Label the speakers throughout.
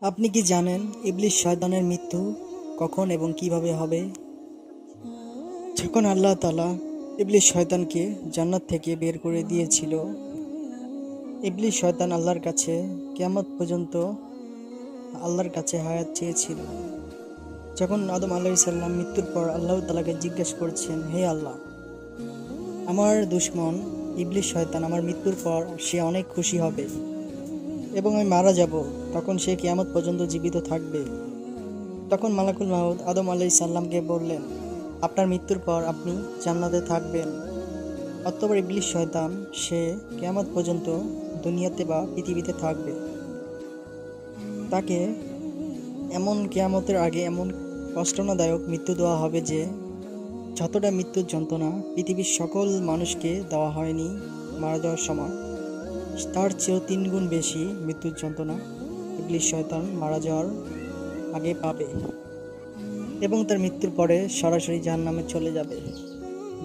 Speaker 1: আপনি কি জানেন ইবলিস শয়তানের মৃত্যু কখন এবং কিভাবে হবে? যখন আল্লাহ তাআলা ইবলিস শয়তানকে জান্নাত থেকে বের করে দিয়েছিল, ইবলিস শয়তান আল্লাহর কাছে কিয়ামত পর্যন্ত আল্লাহর কাছে হায়াত চেয়েছিল। যখন আদম আলাইহিস সালাম মৃত্যুর পর আল্লাহ তাআলাকে জিজ্ঞেস করছেন, হে আল্লাহ, আমার দুশমন ইবলিস শয়তান আমার মৃত্যুর পর সে অনেক খুশি হবে এবং আমি মারা যাব, তখন সে কিয়ামত পর্যন্ত জীবিত থাকবে। তখন মালাকুল মাউত আদম আলাইহিস সালামকে বললেন, আপনার মৃত্যুর পর আপনি জান্নাতে থাকবেন। অতঃপর ইবলিস শয়তান সে কিয়ামত পর্যন্ত দুনিয়াতে বা পৃথিবীতে থাকবে। তাকে এমন কিয়ামতের আগে এমন কষ্টনাদায়ক মৃত্যু দেওয়া হবে যে যতটা মৃত্যুর যন্ত্রণা পৃথিবীর সকল মানুষকে দেওয়া হয়নি মারা যাওয়ার সময়, তার চেয়েও 3 গুণ বেশি মৃত্যুর যন্ত্রণা ইবলিস শয়তান মারা যাওয়ার আগে পাবে এবং তার মৃত্যুর পরে সরাসরি জাহান্নামে চলে যাবে,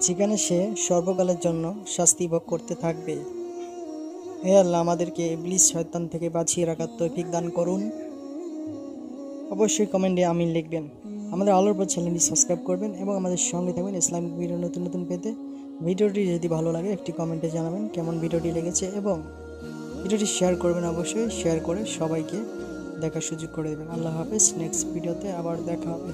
Speaker 1: যেখানে সে সর্বকালের জন্য শাস্তি ভোগ করতে থাকবে। হে আল্লাহ, আমাদেরকে ইবলিস শয়তান থেকে বাঁচিয়ে রাখার তৌফিক দান করুন। অবশ্যই কমেন্টে আমিন লিখবেন। আমাদের আলোর পর চ্যানেলটি সাবস্ক্রাইব করবেন এবং আমাদের সঙ্গে থাকবেন ইসলামিক ভিডিও নতুন নতুন পেতে। ভিডিওটি যদি ভালো লাগে একটি কমেন্টে জানাবেন কেমন ভিডিওটি লেগেছে এবং ভিডিওটি শেয়ার করবেন। অবশ্যই শেয়ার করে সবাইকে দেখার সুযোগ করে দেবেন। আল্লাহ হাফেজ। নেক্সট ভিডিওতে আবার দেখা হবে।